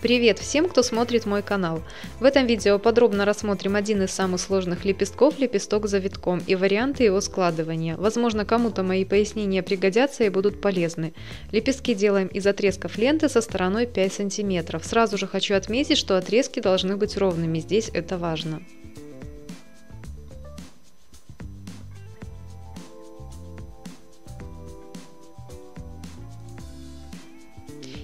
Привет всем, кто смотрит мой канал. В этом видео подробно рассмотрим один из самых сложных лепестков – лепесток с завитком и варианты его складывания. Возможно, кому-то мои пояснения пригодятся и будут полезны. Лепестки делаем из отрезков ленты со стороной 5 см. Сразу же хочу отметить, что отрезки должны быть ровными, здесь это важно.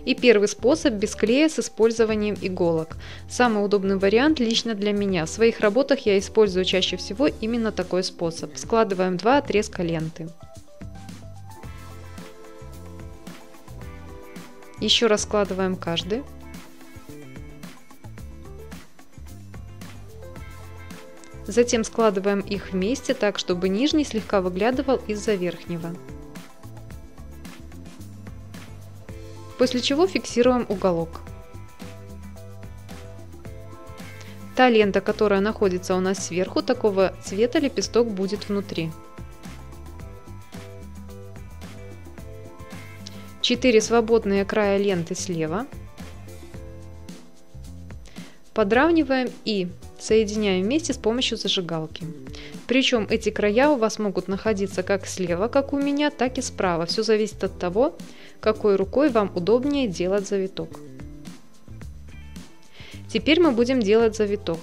И первый способ без клея с использованием иголок. Самый удобный вариант лично для меня. В своих работах я использую чаще всего именно такой способ. Складываем два отрезка ленты. Еще раз складываем каждый. Затем складываем их вместе так, чтобы нижний слегка выглядывал из-за верхнего. После чего фиксируем уголок. Та лента, которая находится у нас сверху, такого цвета лепесток будет внутри. 4 свободные края ленты слева. Подравниваем и соединяем вместе с помощью зажигалки. Причем эти края у вас могут находиться как слева, как у меня, так и справа. Все зависит от того, какой рукой вам удобнее делать завиток. Теперь мы будем делать завиток.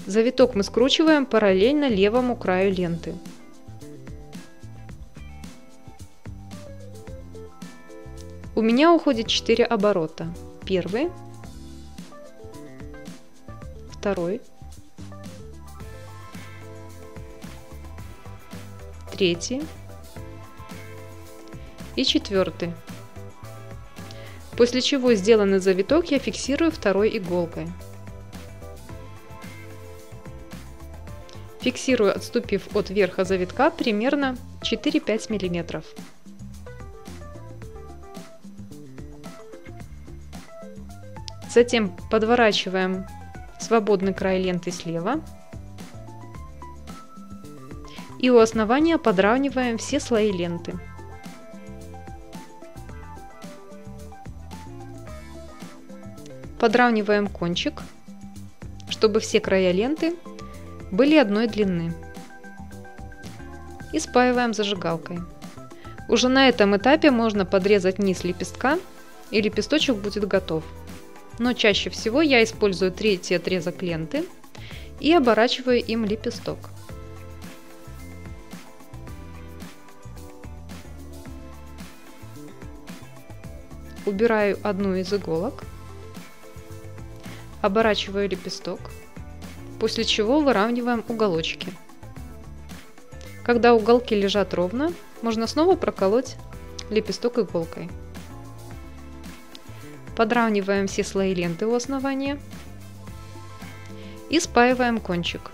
Завиток мы скручиваем параллельно левому краю ленты. У меня уходит 4 оборота. Первый, второй, третий и четвертый. После чего сделанный завиток я фиксирую второй иголкой. Фиксирую, отступив от верха завитка примерно 4-5 мм. Затем подворачиваем свободный край ленты слева. И у основания подравниваем все слои ленты. Подравниваем кончик, чтобы все края ленты были одной длины. И спаиваем зажигалкой. Уже на этом этапе можно подрезать низ лепестка, и лепесточек будет готов. Но чаще всего я использую третий отрезок ленты и оборачиваю им лепесток. Убираю одну из иголок. Оборачиваю лепесток, после чего выравниваем уголочки. Когда уголки лежат ровно, можно снова проколоть лепесток иголкой. Подравниваем все слои ленты у основания и спаиваем кончик.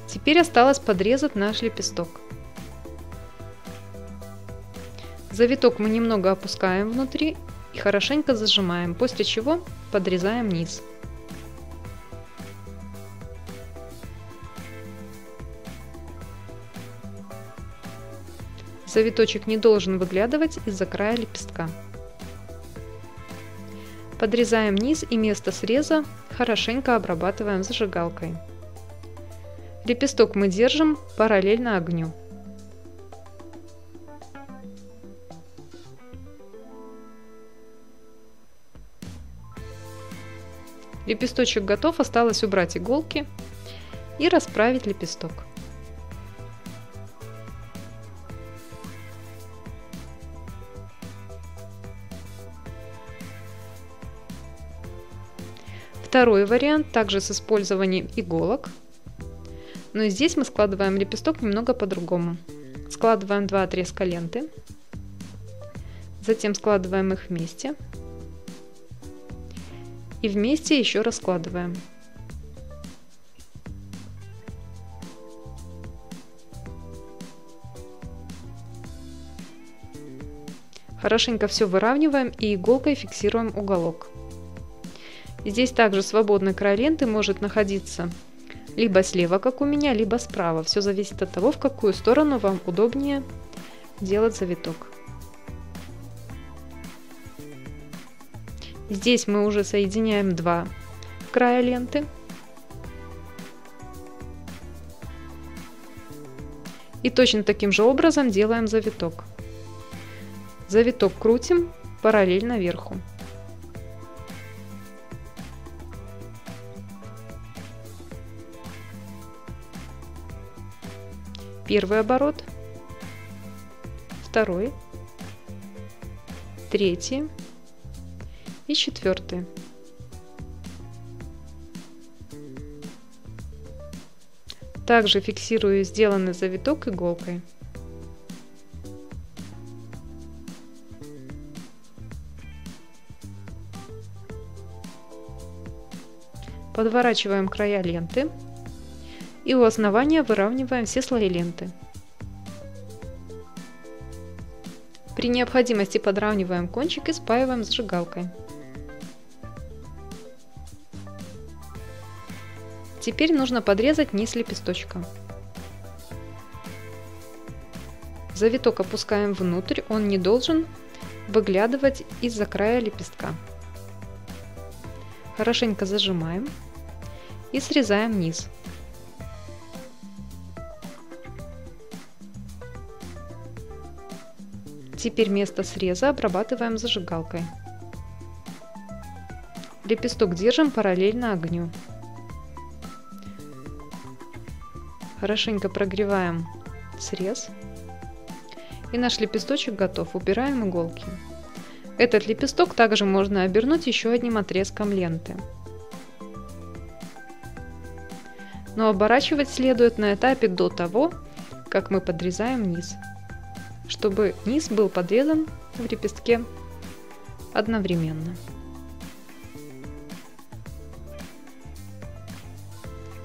Теперь осталось подрезать наш лепесток. Завиток мы немного опускаем внутри и хорошенько зажимаем, после чего подрезаем низ. Завиточек не должен выглядывать из-за края лепестка. Подрезаем низ и место среза хорошенько обрабатываем зажигалкой. Лепесток мы держим параллельно огню. Лепесточек готов, осталось убрать иголки и расправить лепесток. Второй вариант также с использованием иголок, но здесь мы складываем лепесток немного по-другому. Складываем два отрезка ленты, затем складываем их вместе. И вместе еще раз складываем. Хорошенько все выравниваем и иголкой фиксируем уголок. Здесь также свободный край ленты может находиться либо слева, как у меня, либо справа. Все зависит от того, в какую сторону вам удобнее делать завиток. Здесь мы уже соединяем два края ленты. И точно таким же образом делаем завиток. Завиток крутим параллельно верху. Первый оборот, второй, третий и четвертый. Также фиксирую сделанный завиток иголкой. Подворачиваем края ленты и у основания выравниваем все слои ленты. При необходимости подравниваем кончик и спаиваем зажигалкой. Теперь нужно подрезать низ лепесточка. Завиток опускаем внутрь, он не должен выглядывать из-за края лепестка. Хорошенько зажимаем и срезаем низ. Теперь место среза обрабатываем зажигалкой. Лепесток держим параллельно огню. Хорошенько прогреваем срез. И наш лепесточек готов. Убираем иголки. Этот лепесток также можно обернуть еще одним отрезком ленты. Но оборачивать следует на этапе до того, как мы подрезаем низ, чтобы низ был подрезан в лепестке одновременно.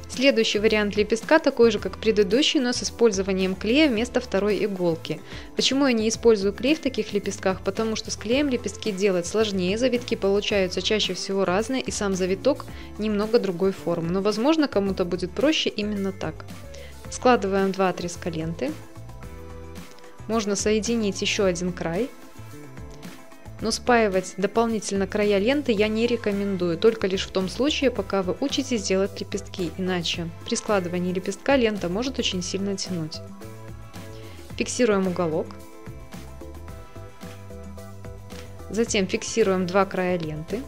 Следующий вариант лепестка такой же, как предыдущий, но с использованием клея вместо второй иголки. Почему я не использую клей в таких лепестках? Потому что с клеем лепестки делать сложнее, завитки получаются чаще всего разные, и сам завиток немного другой формы. Но возможно, кому-то будет проще именно так. Складываем два отрезка ленты. Можно соединить еще один край. Но спаивать дополнительно края ленты я не рекомендую, только лишь в том случае, пока вы учитесь делать лепестки, иначе при складывании лепестка лента может очень сильно тянуть. Фиксируем уголок. Затем фиксируем два края ленты.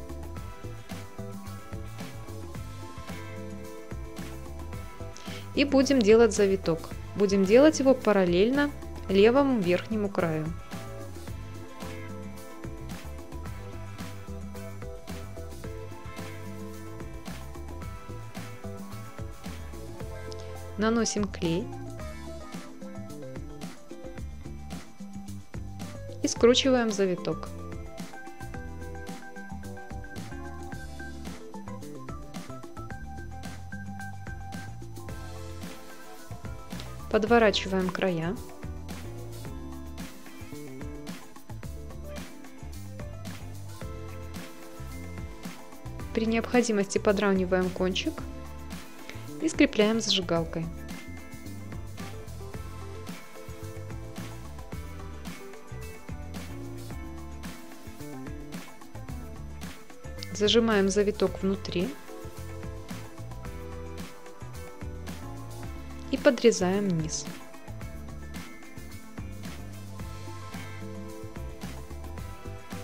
И будем делать завиток. Будем делать его параллельно левому верхнему краю. Наносим клей и скручиваем завиток. Подворачиваем края. При необходимости подравниваем кончик и скрепляем зажигалкой. Зажимаем завиток внутри и подрезаем низ.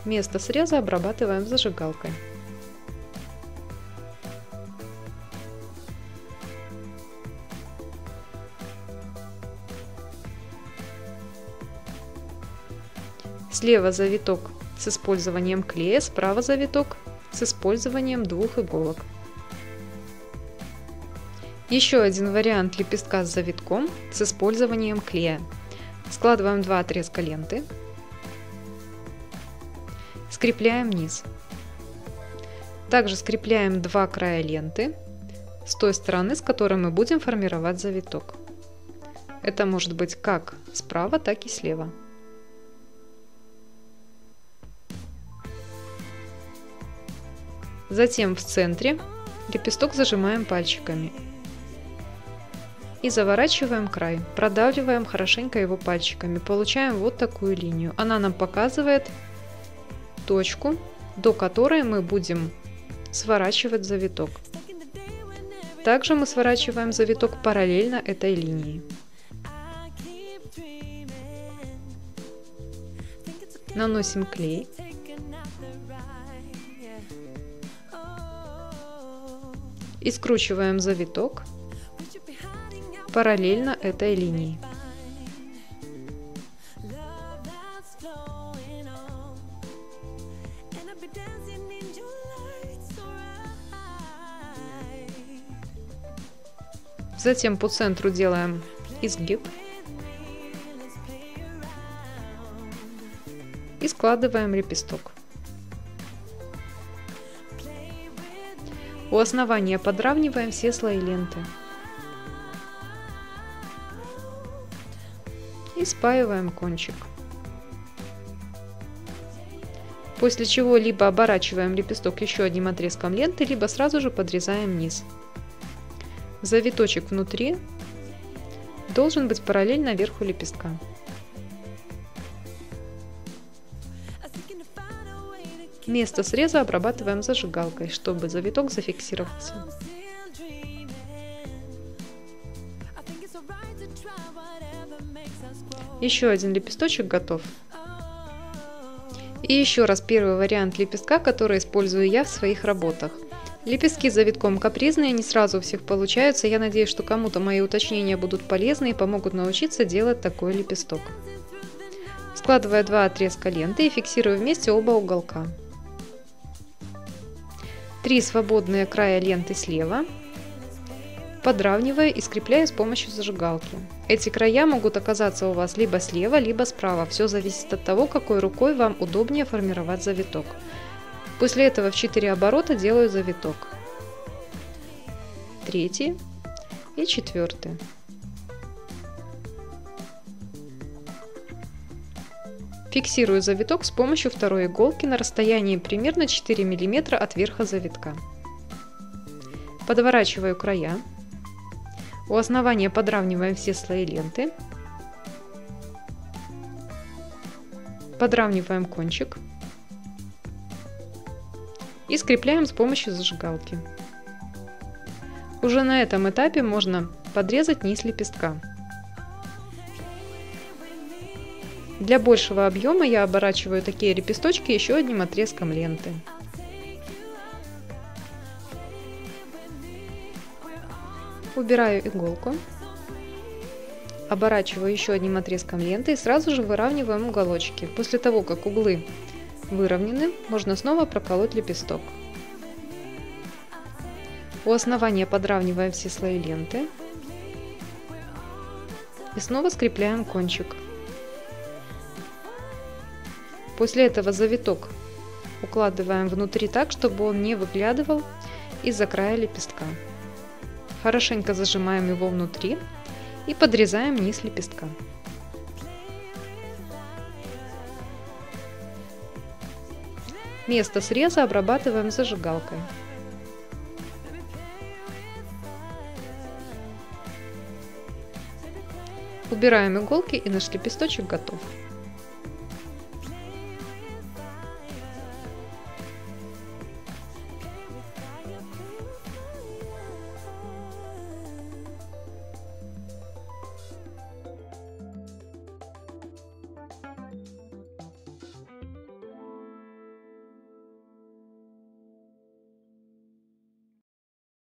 Место среза обрабатываем зажигалкой. Слева завиток с использованием клея, справа завиток с использованием двух иголок. Еще один вариант лепестка с завитком с использованием клея. Складываем два отрезка ленты, скрепляем низ. Также скрепляем два края ленты с той стороны, с которой мы будем формировать завиток. Это может быть как справа, так и слева. Затем в центре лепесток зажимаем пальчиками и заворачиваем край, продавливаем хорошенько его пальчиками, получаем вот такую линию. Она нам показывает точку, до которой мы будем сворачивать завиток. Также мы сворачиваем завиток параллельно этой линии. Наносим клей. И скручиваем завиток параллельно этой линии. Затем по центру делаем изгиб и складываем лепесток. У основания подравниваем все слои ленты и спаиваем кончик. После чего либо оборачиваем лепесток еще одним отрезком ленты, либо сразу же подрезаем низ. Завиточек внутри должен быть параллельно верху лепестка. Место среза обрабатываем зажигалкой, чтобы завиток зафиксировался. Еще один лепесточек готов. И еще раз первый вариант лепестка, который использую я в своих работах. Лепестки с завитком капризные, не сразу у всех получаются. Я надеюсь, что кому-то мои уточнения будут полезны и помогут научиться делать такой лепесток. Складываю два отрезка ленты и фиксирую вместе оба уголка. 3 свободные края ленты слева. Подравниваю и скрепляю с помощью зажигалки. Эти края могут оказаться у вас либо слева, либо справа. Все зависит от того, какой рукой вам удобнее формировать завиток. После этого в 4 оборота делаю завиток. 3 и 4. Фиксирую завиток с помощью второй иголки на расстоянии примерно 4 мм от верха завитка. Подворачиваю края. У основания подравниваем все слои ленты. Подравниваем кончик. И скрепляем с помощью зажигалки. Уже на этом этапе можно подрезать низ лепестка. Для большего объема я оборачиваю такие лепесточки еще одним отрезком ленты. Убираю иголку, оборачиваю еще одним отрезком ленты и сразу же выравниваем уголочки. После того, как углы выровнены, можно снова проколоть лепесток. У основания подравниваем все слои ленты и снова скрепляем кончик. После этого завиток укладываем внутри так, чтобы он не выглядывал из-за края лепестка. Хорошенько зажимаем его внутри и подрезаем низ лепестка. Место среза обрабатываем зажигалкой. Убираем иголки и наш лепесточек готов.